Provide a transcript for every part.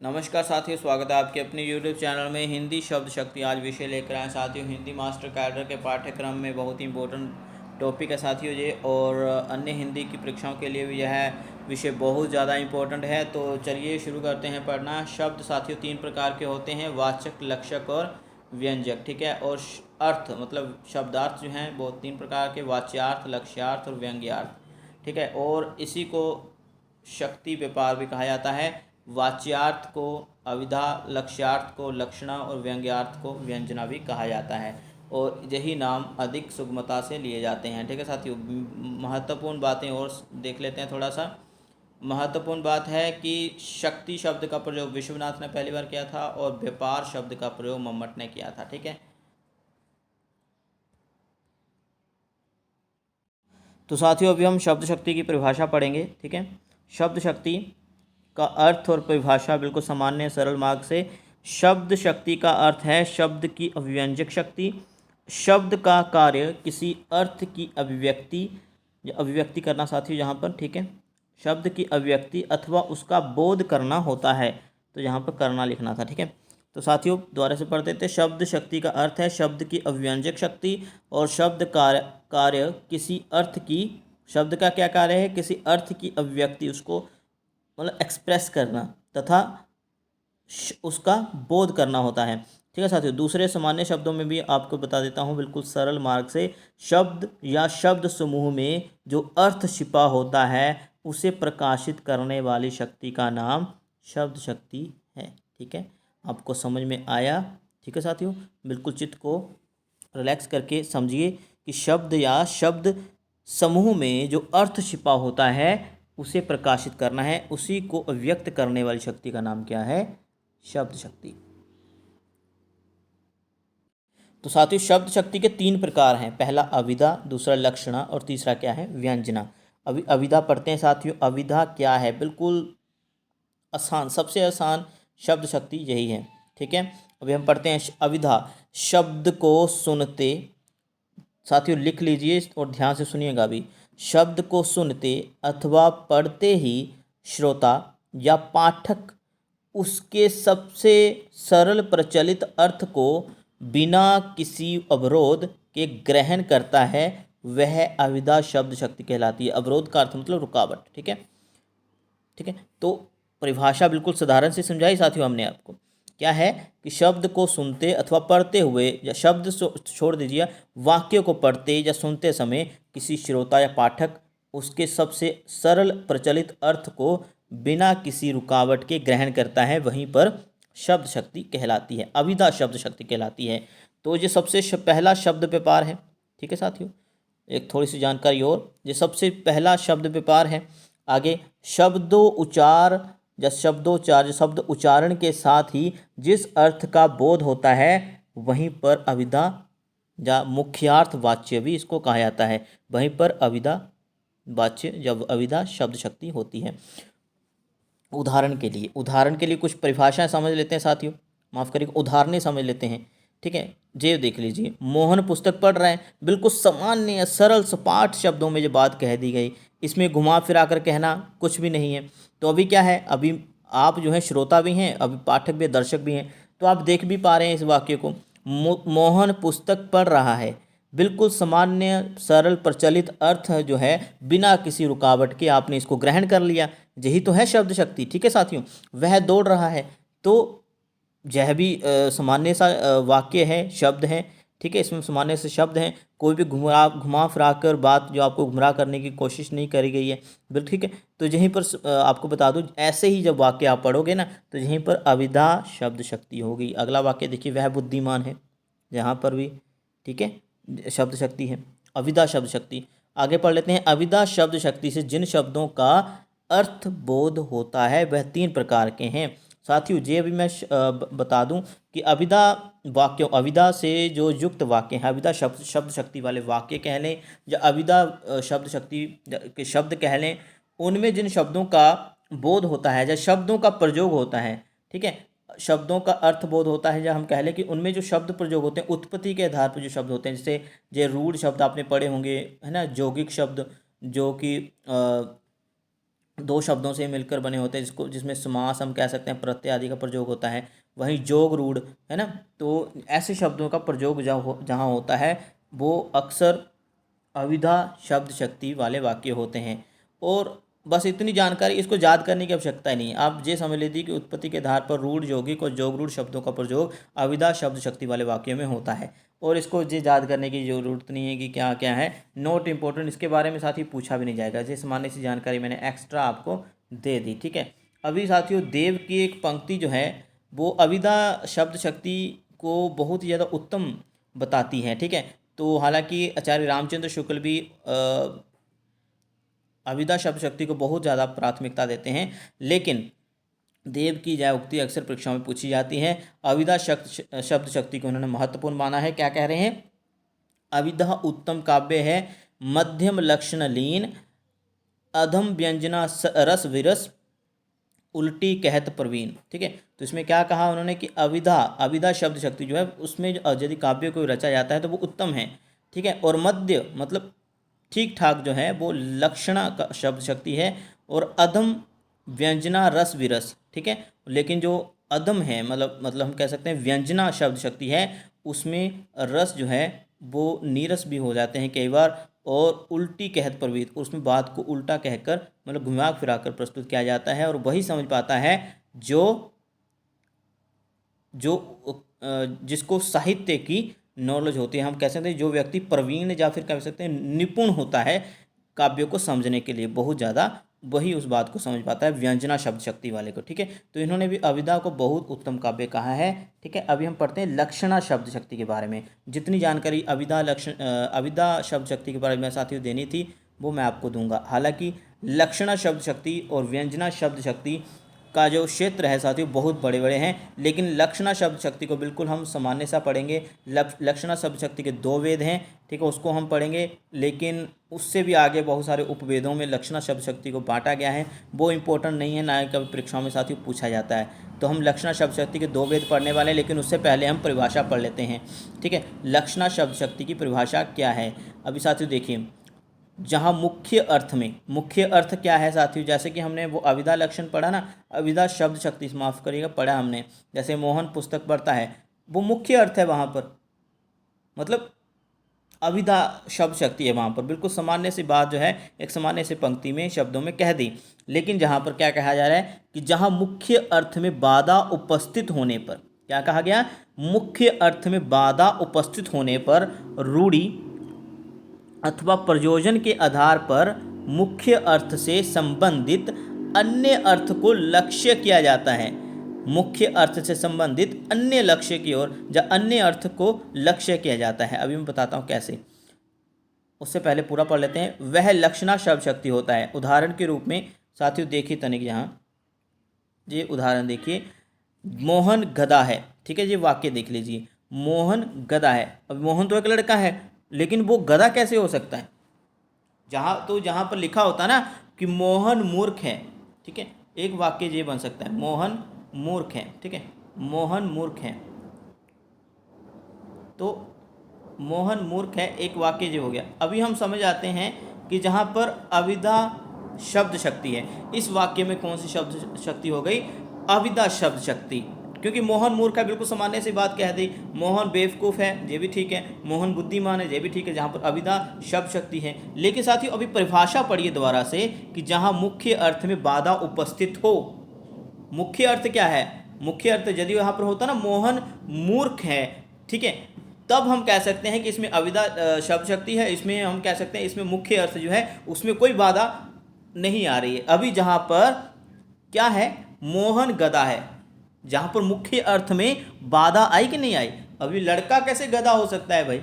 नमस्कार साथियों, स्वागत है आपके अपने YouTube चैनल में हिंदी शब्द शक्ति। आज विषय लेकर आए साथियों, हिंदी मास्टर कैडर के पाठ्यक्रम में बहुत ही इम्पोर्टेंट टॉपिक है साथियों ये, और अन्य हिंदी की परीक्षाओं के लिए भी यह विषय बहुत ज़्यादा इम्पोर्टेंट है। तो चलिए शुरू करते हैं पढ़ना। शब्द साथियों तीन प्रकार के होते हैं, वाचक, लक्षक और व्यंजक। ठीक है, और अर्थ मतलब शब्दार्थ जो हैं वो तीन प्रकार के, वाच्यार्थ, लक्ष्यार्थ और व्यंग्यार्थ। ठीक है, और इसी को शक्ति व्यापार भी कहा जाता है। वाच्यार्थ को अविधा, लक्ष्यार्थ को लक्षणा और व्यंग्यार्थ को व्यंजना भी कहा जाता है, और यही नाम अधिक सुगमता से लिए जाते हैं। ठीक है साथियों, महत्वपूर्ण बातें और देख लेते हैं थोड़ा सा। महत्वपूर्ण बात है कि शक्ति शब्द का प्रयोग विश्वनाथ ने पहली बार किया था, और व्यापार शब्द का प्रयोग मम्मट ने किया था। ठीक है, तो साथियों अभी हम शब्द शक्ति की परिभाषा पढ़ेंगे। ठीक है, शब्द शक्ति का अर्थ और परिभाषा बिल्कुल सामान्य सरल मार्ग से। शब्द शक्ति का अर्थ है शब्द की अभिव्यंजक शक्ति। शब्द का कार्य किसी अर्थ की अभिव्यक्ति या अभिव्यक्ति करना साथियों यहाँ पर। ठीक है, शब्द की अभिव्यक्ति अथवा उसका बोध करना होता है, तो यहाँ पर करना लिखना था। ठीक है, तो साथियों दोबारा से पढ़ देते। शब्द शक्ति का अर्थ है शब्द की अभिव्यंजक शक्ति, और शब्द कार्य किसी अर्थ की, शब्द का क्या कार्य है, किसी अर्थ की अभिव्यक्ति, उसको मतलब एक्सप्रेस करना तथा उसका बोध करना होता है। ठीक है साथियों, दूसरे सामान्य शब्दों में भी आपको बता देता हूँ बिल्कुल सरल मार्ग से। शब्द या शब्द समूह में जो अर्थ छिपा होता है उसे प्रकाशित करने वाली शक्ति का नाम शब्द शक्ति है। ठीक है, आपको समझ में आया। ठीक है साथियों, बिल्कुल चित्त को रिलैक्स करके समझिए कि शब्द या शब्द समूह में जो अर्थ छिपा होता है उसे प्रकाशित करना है, उसी को व्यक्त करने वाली शक्ति का नाम क्या है, शब्द शक्ति। तो साथियों शब्द शक्ति के तीन प्रकार हैं, पहला अविधा, दूसरा लक्षणा और तीसरा क्या है, व्यंजना। अभी अविधा पढ़ते हैं साथियों। अविधा क्या है, बिल्कुल आसान, सबसे आसान शब्द शक्ति यही है। ठीक है, अभी हम पढ़ते हैं अविधा। शब्द को सुनते, साथियों लिख लीजिए और ध्यान से सुनिएगा भी। शब्द को सुनते अथवा पढ़ते ही श्रोता या पाठक उसके सबसे सरल प्रचलित अर्थ को बिना किसी अवरोध के ग्रहण करता है, वह अविधा शब्द शक्ति कहलाती है। अवरोध का अर्थ मतलब रुकावट। ठीक है, ठीक है, तो परिभाषा बिल्कुल साधारण से समझाई साथियों हमने आपको। क्या है कि शब्द को सुनते अथवा पढ़ते हुए, या शब्द छोड़ दीजिए, वाक्य को पढ़ते या सुनते समय किसी श्रोता या पाठक उसके सबसे सरल प्रचलित अर्थ को बिना किसी रुकावट के ग्रहण करता है, वहीं पर शब्द शक्ति कहलाती है, अविधा शब्द शक्ति कहलाती है। तो ये सबसे पहला शब्द व्यापार है। ठीक है साथियों, एक थोड़ी सी जानकारी और, ये सबसे पहला शब्द व्यापार है। आगे शब्दोच्चार या शब्दोच्चार, जो शब्द उच्चारण के साथ ही जिस अर्थ का बोध होता है वहीं पर अविधा या मुख्यार्थ वाच्य भी इसको कहा जाता है, वहीं पर अविधा वाच्य जब अविधा शब्द शक्ति होती है। उदाहरण के लिए कुछ परिभाषाएं समझ लेते हैं साथियों, माफ़ करिएगा, उदाहरणें समझ लेते हैं। ठीक है, जे देख लीजिए, मोहन पुस्तक पढ़ रहे हैं, बिल्कुल सामान्य सरल सपाट शब्दों में जो बात कह दी गई, इसमें घुमा फिरा कर कहना कुछ भी नहीं है। तो अभी क्या है, अभी आप जो है श्रोता भी हैं, अभी पाठक भी, दर्शक भी हैं, तो आप देख भी पा रहे हैं इस वाक्य को। मोहन पुस्तक पढ़ रहा है, बिल्कुल सामान्य सरल प्रचलित अर्थ जो है, बिना किसी रुकावट के आपने इसको ग्रहण कर लिया, यही तो है शब्द शक्ति। ठीक है साथियों, वह दौड़ रहा है, तो यह भी सामान्य सा वाक्य है, शब्द है। ठीक है, इसमें सामान्य से शब्द हैं, कोई भी घुमा फिरा कर बात जो आपको गुमराह करने की कोशिश नहीं करी गई है, बिल्कुल। ठीक है, तो यहीं पर आपको बता दूं, ऐसे ही जब वाक्य आप पढ़ोगे ना, तो यहीं पर अविधा शब्द शक्ति होगी। अगला वाक्य देखिए, वह बुद्धिमान है, यहाँ पर भी ठीक है शब्द शक्ति है, अविधा शब्द शक्ति। आगे पढ़ लेते हैं, अविधा शब्द शक्ति से जिन शब्दों का अर्थ बोध होता है वह तीन प्रकार के हैं। साथियों ये भी मैं बता दूं कि अविधा वाक्यों, अविधा से जो युक्त वाक्य हैं, अविधा शब्द शक्ति वाले वाक्य कह लें या अविधा शब्द शक्ति के शब्द कह लें, उनमें जिन शब्दों का बोध होता है या शब्दों का प्रयोग होता है, ठीक है, शब्दों का अर्थ बोध होता है, या हम कह लें कि उनमें जो शब्द प्रयोग होते हैं उत्पत्ति के आधार पर जो शब्द होते हैं, जैसे ये रूढ़ शब्द आपने पढ़े होंगे, है ना, यौगिक शब्द जो कि दो शब्दों से मिलकर बने होते हैं, जिसमें समास हम कह सकते हैं, प्रत्यय आदि का प्रयोग होता है। वहीं जोग रूढ़ है ना, तो ऐसे शब्दों का प्रयोग जहाँ होता है वो अक्सर अविधा शब्द शक्ति वाले वाक्य होते हैं। और बस इतनी जानकारी, इसको याद करने की आवश्यकता ही नहीं है। आप ये समझ लीजिए कि उत्पत्ति के आधार पर रूढ़, यौगिक और जोग रूढ़ शब्दों का प्रयोग अविधा शब्द शक्ति वाले वाक्यों में होता है। और इसको ये याद करने की जरूरत नहीं है कि क्या क्या है, नोट इम्पोर्टेंट, इसके बारे में साथ ही पूछा भी नहीं जाएगा। जैसे सामान्य सी जानकारी मैंने एक्स्ट्रा आपको दे दी, ठीक है। अभी साथियों देव की एक पंक्ति जो है वो अविधा शब्द शक्ति को बहुत ही ज़्यादा उत्तम बताती है, ठीक है। तो हालांकि आचार्य रामचंद्र शुक्ल भी अविधा शब्द शक्ति को बहुत ज़्यादा प्राथमिकता देते हैं, लेकिन देव की यह उक्ति अक्सर परीक्षाओं में पूछी जाती है। अविधा शब्द शक्ति को उन्होंने महत्वपूर्ण माना है। क्या कह रहे हैं? अविधा उत्तम काव्य है, मध्यम लक्षण लीन, अधम व्यंजना रस विरस, उल्टी कहत प्रवीण, ठीक है। तो इसमें क्या कहा उन्होंने कि अविधा शब्द शक्ति जो है उसमें यदि काव्य को रचा जाता है तो वो उत्तम है, ठीक है। और मध्य मतलब ठीक ठाक जो है वो लक्षणा का शब्द शक्ति है, और अधम व्यंजना रस विरस, ठीक है। लेकिन जो अधम है मतलब हम कह सकते हैं व्यंजना शब्द शक्ति है, उसमें रस जो है वो नीरस भी हो जाते हैं कई बार, और उल्टी कहत प्रवीण, उसमें बात को उल्टा कहकर मतलब घुमा फिरा कर प्रस्तुत किया जाता है। और वही समझ पाता है जो जिसको साहित्य की नॉलेज होती है। हम कह सकते हैं जो व्यक्ति प्रवीण या फिर कह सकते हैं निपुण होता है काव्यों को समझने के लिए बहुत ज़्यादा, वही उस बात को समझ पाता है व्यंजना शब्द शक्ति वाले को, ठीक है। तो इन्होंने भी अविधा को बहुत उत्तम काव्य कहा है, ठीक है। अभी हम पढ़ते हैं लक्षणा शब्द शक्ति के बारे में। जितनी जानकारी अविधा शब्द शक्ति के बारे में साथियों देनी थी वो मैं आपको दूंगा। हालांकि लक्षणा शब्द शक्ति और व्यंजना शब्द शक्ति का जो क्षेत्र है साथियों बहुत बड़े बड़े हैं, लेकिन लक्षणा शब्द शक्ति को बिल्कुल हम सामान्य सा पढ़ेंगे। लक्षणा शब्द शक्ति के 2 वेद हैं, ठीक है, उसको हम पढ़ेंगे, लेकिन उससे भी आगे बहुत सारे उपवेदों में लक्षणा शब्द शक्ति को बांटा गया है। वो इंपॉर्टेंट नहीं है, ना ही कभी परीक्षाओं में साथियों पूछा जाता है। तो हम लक्षणा शब्द शक्ति के 2 वेद पढ़ने वाले हैं, लेकिन उससे पहले हम परिभाषा पढ़ लेते हैं, ठीक है। लक्षणा शब्द शक्ति की परिभाषा क्या है? अभी साथियों देखिए, जहाँ मुख्य अर्थ क्या है साथियों, जैसे कि हमने वो अविधा लक्षण पढ़ा ना, अविधा शब्द शक्ति माफ़ करिएगा पढ़ा हमने, जैसे मोहन पुस्तक पढ़ता है, वो मुख्य अर्थ है वहाँ पर, मतलब अविधा शब्द शक्ति है वहाँ पर। बिल्कुल सामान्य सी बात जो है एक सामान्य सी पंक्ति में शब्दों में कह दी, लेकिन जहाँ पर क्या कहा जा रहा है कि जहाँ मुख्य अर्थ में बाधा उपस्थित होने पर, क्या कहा गया? मुख्य अर्थ में बाधा उपस्थित होने पर रूढ़ि अथवा प्रयोजन के आधार पर मुख्य अर्थ से संबंधित अन्य अर्थ को लक्ष्य किया जाता है। मुख्य अर्थ से संबंधित अन्य लक्ष्य की ओर या अन्य अर्थ को लक्ष्य किया जाता है। अभी मैं बताता हूँ कैसे, उससे पहले पूरा पढ़ लेते हैं। वह लक्षणा शब्द शक्ति होता है। उदाहरण के रूप में साथियों देखिए तनिक, यहाँ ये उदाहरण देखिए, मोहन गधा है, ठीक है। ये वाक्य देख लीजिए, मोहन गधा है। अब मोहन तो एक लड़का है, लेकिन वो गधा कैसे हो सकता है? जहाँ पर लिखा होता है ना कि मोहन मूर्ख है, ठीक है, एक वाक्य ये बन सकता है, मोहन मूर्ख है, ठीक है, मोहन मूर्ख है, तो मोहन मूर्ख है, एक वाक्य ये हो गया। अभी हम समझ आते हैं कि जहाँ पर अविधा शब्द शक्ति है, इस वाक्य में कौन सी शब्द शक्ति हो गई? अविधा शब्द शक्ति, क्योंकि मोहन मूर्ख है, बिल्कुल सामान्य सी बात कह दी। मोहन बेवकूफ़ है, ये भी ठीक है। मोहन बुद्धिमान है, ये भी ठीक है, जहाँ पर अविधा शब्द शक्ति है। लेकिन साथियों अभी परिभाषा पढ़िए दोबारा से कि जहाँ मुख्य अर्थ में बाधा उपस्थित हो। मुख्य अर्थ क्या है? मुख्य अर्थ यदि यहाँ पर होता ना मोहन मूर्ख है, ठीक है, तब हम कह सकते हैं कि इसमें अविधा शब्द शक्ति है, इसमें हम कह सकते हैं इसमें मुख्य अर्थ जो है उसमें कोई बाधा नहीं आ रही है। अभी जहाँ पर क्या है, मोहन गधा है, जहाँ पर मुख्य अर्थ में बाधा आई कि नहीं आई? अभी लड़का कैसे गधा हो सकता है भाई,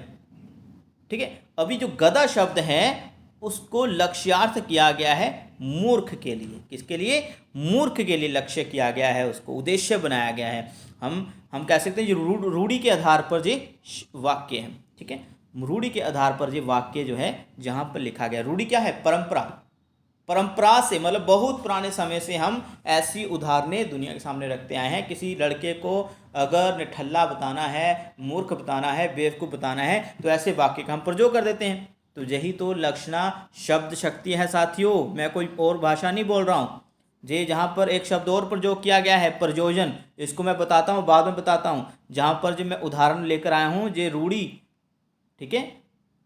ठीक है। अभी जो गधा शब्द है उसको लक्ष्यार्थ किया गया है मूर्ख के लिए। किसके लिए? मूर्ख के लिए लक्ष्य किया गया है, उसको उद्देश्य बनाया गया है। हम कह सकते हैं जो रूढ़ि के आधार पर ये वाक्य है, ठीक है। रूढ़ि के आधार पर ये वाक्य जो है जहाँ पर लिखा गया, रूढ़ि क्या है? परंपरा से, मतलब बहुत पुराने समय से हम ऐसी उदाहरणें दुनिया के सामने रखते आए हैं। किसी लड़के को अगर निठल्ला बताना है, मूर्ख बताना है, बेवकूफ़ बताना है, तो ऐसे वाक्य का हम प्रयोग कर देते हैं। तो यही तो लक्षणा शब्द शक्ति है साथियों, मैं कोई और भाषा नहीं बोल रहा हूँ। जे जहाँ पर एक शब्द और प्रयोग किया गया है प्रयोजन, इसको मैं बताता हूँ, बाद में बताता हूँ। जहाँ पर जो मैं उदाहरण लेकर आया हूँ जे रूढ़ी, ठीक है,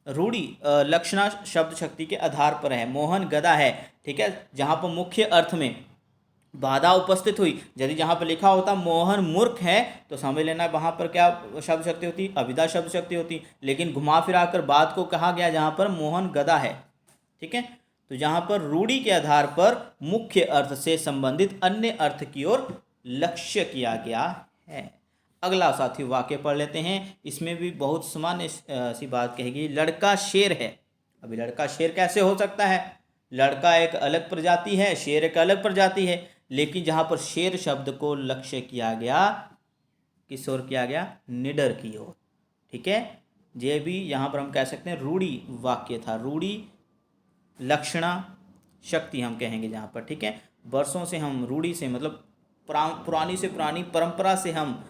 रूढ़ी लक्षणा शब्द शक्ति के आधार पर है। मोहन गधा है, ठीक है, जहाँ पर मुख्य अर्थ में बाधा उपस्थित हुई। यदि जहाँ पर लिखा होता मोहन मूर्ख है तो समझ लेना वहाँ पर क्या शब्द शक्ति होती, अविदा शब्द शक्ति होती। लेकिन घुमा फिरा कर बात को कहा गया जहाँ पर मोहन गधा है, ठीक है। तो जहाँ पर रूढ़ी के आधार पर मुख्य अर्थ से संबंधित अन्य अर्थ की ओर लक्ष्य किया गया है। अगला साथी वाक्य पढ़ लेते हैं। इसमें भी बहुत सामान्य सी बात कहेगी, लड़का शेर है। अभी लड़का शेर कैसे हो सकता है? लड़का एक अलग प्रजाति है, शेर एक अलग प्रजाति है। लेकिन जहाँ पर शेर शब्द को लक्ष्य किया गया, किस ओर किया गया? निडर की ओर, ठीक है। ये भी यहाँ पर हम कह सकते हैं रूढ़ी वाक्य था, रूढ़ी लक्षणा शक्ति हम कहेंगे जहाँ पर, ठीक है। वर्षों से हम रूढ़ी से मतलब पुरानी से पुरानी परंपरा से हम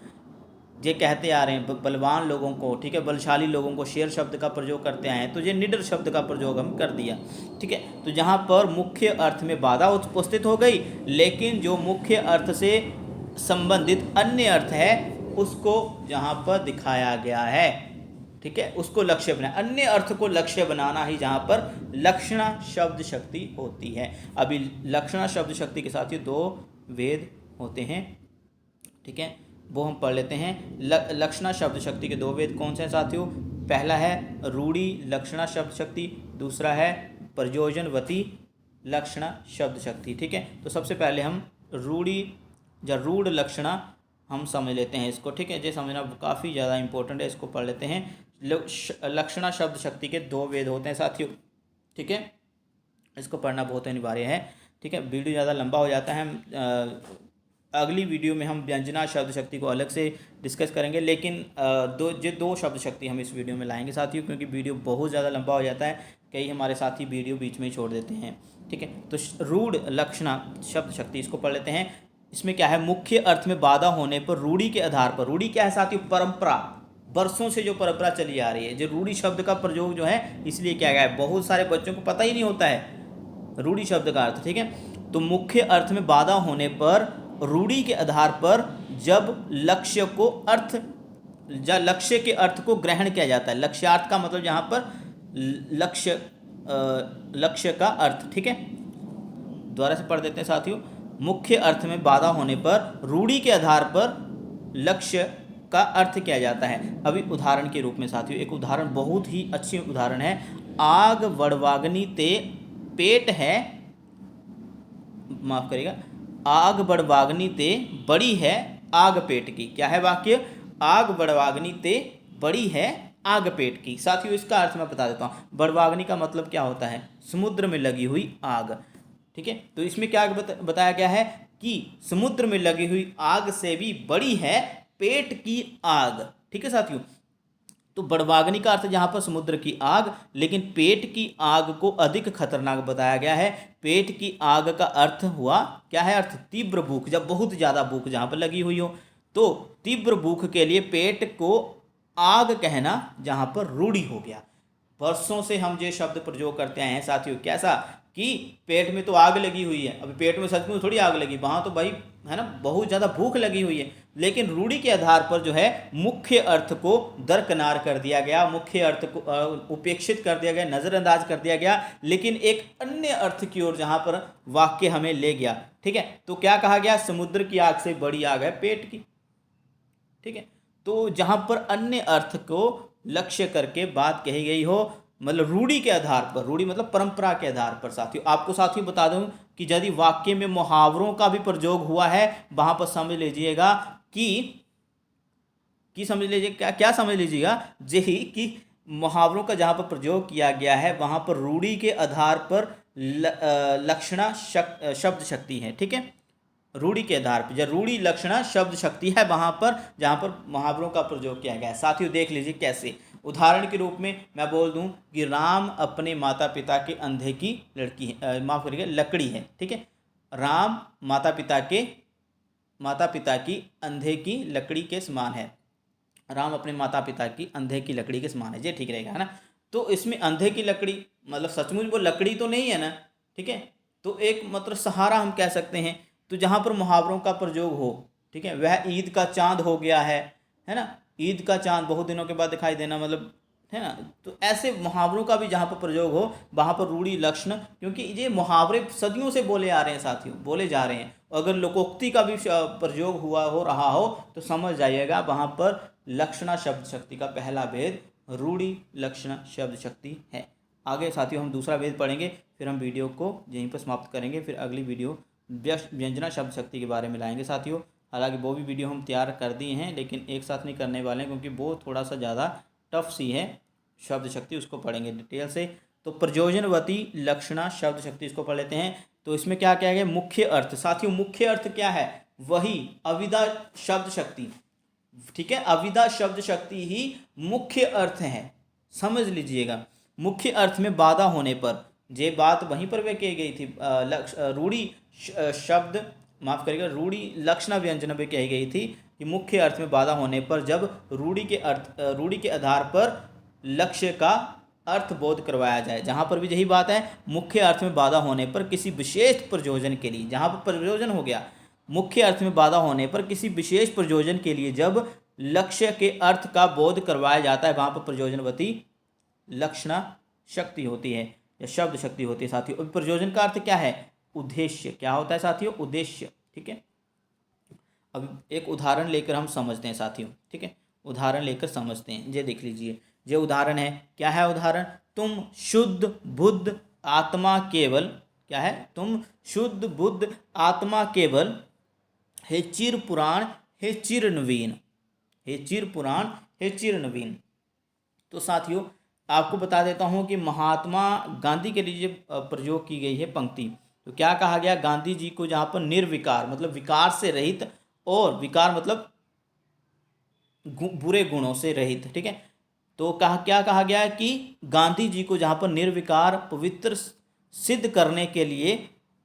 ये कहते आ रहे हैं बलवान लोगों को, ठीक है, बलशाली लोगों को शेर शब्द का प्रयोग करते आए हैं, तो ये निडर शब्द का प्रयोग हम कर दिया, ठीक है। तो जहाँ पर मुख्य अर्थ में बाधा उपस्थित हो गई, लेकिन जो मुख्य अर्थ से संबंधित अन्य अर्थ है उसको जहाँ पर दिखाया गया है, ठीक है, उसको लक्ष्य बनाया। अन्य अर्थ को लक्ष्य बनाना ही जहाँ पर लक्षणा शब्द शक्ति होती है। अभी लक्षणा शब्द शक्ति के साथ ही दो वेद होते हैं, ठीक है, वो हम पढ़ लेते हैं। लक्षणा शब्द शक्ति के दो वेद कौन से हैं साथियों? पहला है रूढ़ी लक्षणा शब्द शक्ति, दूसरा है प्रयोजनवती लक्षणा शब्द शक्ति, ठीक है। तो सबसे पहले हम रूढ़ी या रूढ़ लक्षणा हम समझ लेते हैं इसको, ठीक है। ये समझना काफ़ी ज़्यादा इंपॉर्टेंट है, इसको पढ़ लेते हैं। लक्षणा शब्द शक्ति के दो वेद होते हैं साथियों, ठीक है, इसको पढ़ना बहुत अनिवार्य है, ठीक है। वीडियो ज़्यादा लंबा हो जाता है। अगली वीडियो में हम व्यंजना शब्द शक्ति को अलग से डिस्कस करेंगे, लेकिन दो शब्द शक्ति हम इस वीडियो में लाएंगे साथियों, क्योंकि वीडियो बहुत ज़्यादा लंबा हो जाता है, कई हमारे साथी वीडियो बीच में ही छोड़ देते हैं, ठीक है। तो रूढ़ लक्षणा शब्द शक्ति इसको पढ़ लेते हैं। इसमें क्या है? मुख्य अर्थ में बाधा होने पर रूढ़ी के आधार पर, रूढ़ी क्या है साथियों? परंपरा, वर्षों से जो परंपरा चली आ रही है, जो रूढ़ी शब्द का प्रयोग जो है इसलिए क्या गया है, बहुत सारे बच्चों को पता ही नहीं होता है रूढ़ी शब्द का अर्थ, ठीक है। तो मुख्य अर्थ में बाधा होने पर रूढ़ी के आधार पर जब लक्ष्य को अर्थ या लक्ष्य के अर्थ को ग्रहण किया जाता है, लक्ष्यार्थ का मतलब यहाँ पर लक्ष्य का अर्थ, ठीक है। दोबारा से पढ़ देते हैं साथियों। मुख्य अर्थ में बाधा होने पर रूढ़ी के आधार पर लक्ष्य का अर्थ किया जाता है। अभी उदाहरण के रूप में साथियों एक उदाहरण, बहुत ही अच्छी उदाहरण है। आग बड़वागनी ते पेट है, माफ करिएगा, आग बड़वागनी ते बड़ी है आग पेट की। क्या है वाक्य? आग बड़वागनी ते बड़ी है आग पेट की। साथियों इसका अर्थ मैं बता देता हूँ। बड़वागनी का मतलब क्या होता है? समुद्र में लगी हुई आग, ठीक है। तो इसमें क्या बताया गया है कि समुद्र में लगी हुई आग से भी बड़ी है पेट की आग, ठीक है साथियों। तो बड़वागनी का अर्थ यहाँ पर समुद्र की आग, लेकिन पेट की आग को अधिक खतरनाक बताया गया है। पेट की आग का अर्थ हुआ, क्या है अर्थ? तीव्र भूख, जब बहुत ज़्यादा भूख जहाँ पर लगी हुई हो। तो तीव्र भूख के लिए पेट को आग कहना जहाँ पर रूढ़ी हो गया। वर्षों से हम ये शब्द प्रयोग करते आए हैं साथियों, कैसा कि पेट में तो आग लगी हुई है। अभी पेट में सचमुच थोड़ी आग लगी, वहाँ तो भाई है ना बहुत ज़्यादा भूख लगी हुई है, लेकिन रूढ़ी के आधार पर जो है मुख्य अर्थ को दरकिनार कर दिया गया, मुख्य अर्थ को उपेक्षित कर दिया गया, नज़रअंदाज कर दिया गया, लेकिन एक अन्य अर्थ की ओर जहाँ पर वाक्य हमें ले गया, ठीक है। तो क्या कहा गया? समुद्र की आग से बड़ी आग है पेट की, ठीक है। तो जहाँ पर अन्य अर्थ को लक्ष्य करके बात कही गई हो, मतलब रूढ़ी के आधार पर, रूढ़ी मतलब परंपरा के आधार पर साथियों, आपको साथियों बता दूं कि यदि वाक्य में मुहावरों का भी प्रयोग हुआ है, वहां पर समझ लीजिएगा कि समझ लीजिए क्या समझ लीजिएगा, यही कि मुहावरों का जहां पर प्रयोग किया गया है वहां पर रूढ़ी के आधार पर लक्षणा शब्द शक्ति है, ठीक है। रूढ़ी के आधार पर या रूढ़ी लक्षणा शब्द शक्ति है वहां पर जहां पर मुहावरों का प्रयोग किया गया है। साथियों देख लीजिए कैसे। उदाहरण के रूप में मैं बोल दूं कि राम अपने माता पिता के अंधे की लड़की है, माफ करिएगा लकड़ी है, ठीक है। राम माता पिता की अंधे की लकड़ी के समान है। राम अपने माता पिता की अंधे की लकड़ी के समान है, ये ठीक रहेगा, है ना। तो इसमें अंधे की लकड़ी मतलब सचमुच वो लकड़ी तो नहीं है ना, ठीक है। तो एक मतलब सहारा हम कह सकते हैं। तो जहाँ पर मुहावरों का प्रयोग हो, ठीक है, वह ईद का चांद हो गया है ना। ईद का चांद बहुत दिनों के बाद दिखाई देना, मतलब है ना। तो ऐसे मुहावरों का भी जहाँ पर प्रयोग हो वहाँ पर रूढ़ि लक्षण, क्योंकि ये मुहावरे सदियों से बोले आ रहे हैं साथियों, बोले जा रहे हैं। अगर लोकोक्ति का भी प्रयोग हुआ हो रहा हो तो समझ जाइएगा वहाँ पर लक्षणा शब्द शक्ति का पहला भेद रूढ़ि लक्षण शब्द शक्ति है। आगे साथियों हम दूसरा भेद पढ़ेंगे, फिर हम वीडियो को यहीं पर समाप्त करेंगे। फिर अगली वीडियो व्यंजना शब्द शक्ति के बारे में लाएंगे साथियों। हालांकि वो भी वीडियो हम तैयार कर दिए हैं, लेकिन एक साथ नहीं करने वाले हैं क्योंकि वो थोड़ा सा ज़्यादा टफ सी है शब्द शक्ति, उसको पढ़ेंगे डिटेल से। तो प्रयोजनवती लक्षणा शब्द शक्ति इसको पढ़ लेते हैं। तो इसमें क्या क्या है, मुख्य अर्थ साथियों, मुख्य अर्थ क्या है, वही अविदा शब्द शक्ति, ठीक है। अविदा शब्द शक्ति ही मुख्य अर्थ है, समझ लीजिएगा। मुख्य अर्थ में बाधा होने पर, ये बात वहीं पर वे कही गई थी, रूढ़ि शब्द माफ करिएगा, रूढ़ि लक्षणा व्यंजन में कही गई थी कि मुख्य अर्थ में बाधा होने पर जब रूढ़ि के आधार पर लक्ष्य का अर्थ बोध करवाया जाए। जहाँ पर भी यही बात है, मुख्य अर्थ में बाधा होने पर किसी विशेष प्रयोजन के लिए, जहाँ पर प्रयोजन हो गया, मुख्य अर्थ में बाधा होने पर किसी विशेष प्रयोजन के लिए जब लक्ष्य के अर्थ का बोध करवाया जाता है, वहाँ पर प्रयोजनवती लक्षणा शक्ति होती है या शब्द शक्ति होती है साथियों। प्रयोजन का अर्थ क्या है, उद्देश्य। क्या होता है साथियों, उद्देश्य, ठीक है। अब एक उदाहरण लेकर हम समझते हैं साथियों, ठीक है। उदाहरण लेकर समझते हैं, ये देख लीजिए। ये उदाहरण है, क्या है उदाहरण, तुम शुद्ध बुद्ध आत्मा केवल, क्या है, तुम शुद्ध बुद्ध आत्मा केवल, हे चिर पुराण हे चिर नवीन, हे चिर पुराण हे चिर नवीन। तो साथियों आपको बता देता हूँ कि महात्मा गांधी के लिए प्रयोग की गई है पंक्ति। तो क्या कहा गया, गांधी जी को जहाँ पर निर्विकार मतलब विकार से रहित, और विकार मतलब बुरे गुणों से रहित, ठीक है। तो क्या कहा गया है कि गांधी जी को जहाँ पर निर्विकार पवित्र सिद्ध करने के लिए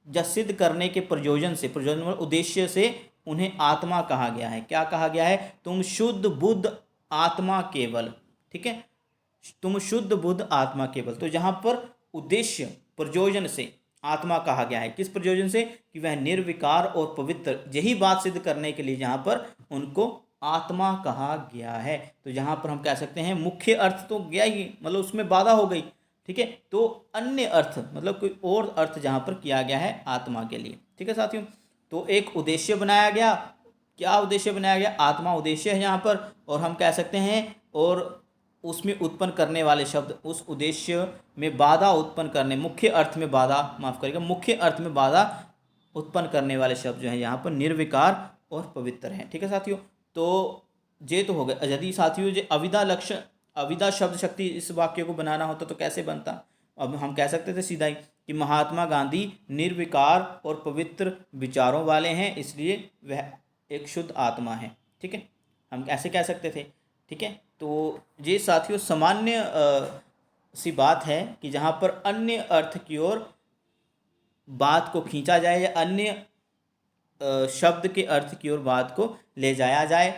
या सिद्ध करने के प्रयोजन से, प्रयोजन उद्देश्य से उन्हें आत्मा कहा गया है। क्या कहा गया है, तुम शुद्ध बुद्ध आत्मा केवल, ठीक है, तुम शुद्ध बुद्ध आत्मा केवल। तो जहाँ पर उद्देश्य प्रयोजन से आत्मा कहा गया है, किस प्रयोजन से, कि वह निर्विकार और पवित्र, यही बात सिद्ध करने के लिए जहाँ पर उनको आत्मा कहा गया है। तो यहाँ पर हम कह सकते हैं मुख्य अर्थ तो गया ही, मतलब उसमें बाधा हो गई, ठीक है। तो अन्य अर्थ मतलब कोई और अर्थ जहाँ पर किया गया है आत्मा के लिए, ठीक है साथियों। तो एक उद्देश्य बनाया गया, क्या उद्देश्य बनाया गया, आत्मा उद्देश्य है यहाँ पर, और हम कह सकते हैं और उसमें उत्पन्न करने वाले शब्द, उस उद्देश्य में बाधा उत्पन्न करने, मुख्य अर्थ में बाधा, माफ करिएगा, मुख्य अर्थ में बाधा उत्पन्न करने वाले शब्द जो है यहाँ पर निर्विकार और पवित्र हैं, ठीक है साथियों। तो ये तो हो गया। यदि साथियों ये अविदा शब्द शक्ति इस वाक्य को बनाना होता तो कैसे बनता, अब हम कह सकते थे सीधा ही कि महात्मा गांधी निर्विकार और पवित्र विचारों वाले हैं, इसलिए वह एक शुद्ध आत्मा है, ठीक है, हम ऐसे कह सकते थे, ठीक है। तो ये साथियों सामान्य सी बात है कि जहाँ पर अन्य अर्थ की ओर बात को खींचा जाए या अन्य शब्द के अर्थ की ओर बात को ले जाया जाए,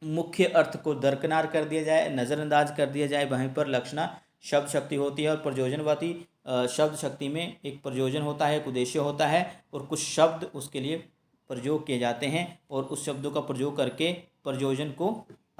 मुख्य अर्थ को दरकिनार कर दिया जाए, नज़रअंदाज कर दिया जाए, वहीं पर लक्षणा शब्द शक्ति होती है। और प्रयोजनवादी शब्द शक्ति में एक प्रयोजन होता है, एक उद्देश्य होता है, और कुछ शब्द उसके लिए प्रयोग किए जाते हैं, और उस शब्दों का प्रयोग करके प्रयोजन को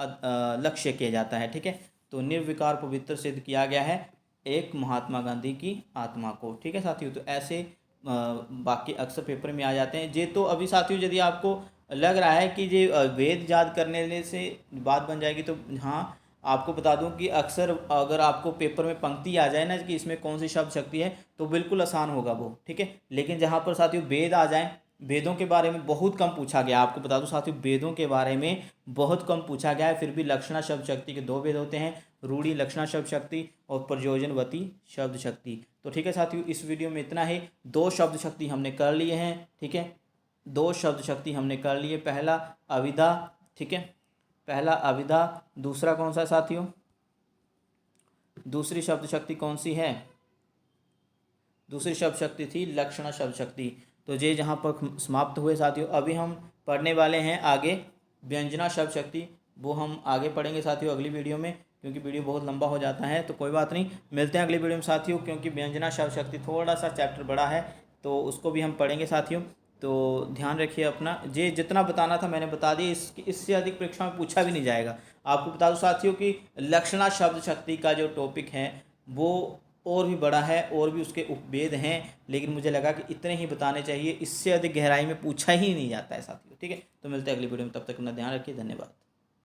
लक्ष्य किया जाता है, ठीक है। तो निर्विकार पवित्र सिद्ध किया गया है एक महात्मा गांधी की आत्मा को, ठीक है साथियों। तो ऐसे बाकी अक्सर पेपर में आ जाते हैं। ये तो अभी साथियों यदि आपको लग रहा है कि ये वेद याद करने से बात बन जाएगी, तो हाँ आपको बता दूं कि अक्सर अगर आपको पेपर में पंक्ति आ जाए ना कि इसमें कौन सी शब्द शक्ति है, तो बिल्कुल आसान होगा वो, ठीक है। लेकिन जहाँ पर साथियों वेद आ जाए, वेदों के बारे में बहुत कम पूछा गया, आपको बता दूं साथियों वेदों के बारे में बहुत कम पूछा गया है। फिर भी लक्षणा शब्द शक्ति के दो वेद होते हैं, रूढ़ि लक्षणा शब्द शक्ति और प्रयोजनवती शब्द शक्ति। तो ठीक है साथियों, इस वीडियो में इतना ही। दो शब्द शक्ति हमने कर लिए हैं, ठीक है, दो शब्द शक्ति हमने कर लिए। पहला अविदा, ठीक है, पहला अविदा। दूसरा कौन सा साथियों, दूसरी शब्द शक्ति कौन सी है, दूसरी शब्द शक्ति थी लक्षणा शब्द शक्ति। तो ये जहाँ पर समाप्त हुए साथियों, अभी हम पढ़ने वाले हैं आगे व्यंजना शब्द शक्ति, वो हम आगे पढ़ेंगे साथियों अगली वीडियो में। क्योंकि वीडियो बहुत लंबा हो जाता है। तो कोई बात नहीं, मिलते हैं अगली वीडियो में साथियों, क्योंकि व्यंजना शब्द शक्ति थोड़ा सा चैप्टर बड़ा है तो उसको भी हम पढ़ेंगे साथियों। तो ध्यान रखिए अपना, जे जितना बताना था मैंने बता दिया, इससे अधिक परीक्षा में पूछा भी नहीं जाएगा। आपको बता दूं साथियों कि लक्षणा शब्द शक्ति का जो टॉपिक है वो और भी बड़ा है, और भी उसके उपभेद हैं, लेकिन मुझे लगा कि इतने ही बताने चाहिए, इससे अधिक गहराई में पूछा ही नहीं जाता है साथियों। ठीक है, तो मिलते हैं अगली वीडियो में, तब तक अपना ध्यान रखिए, धन्यवाद।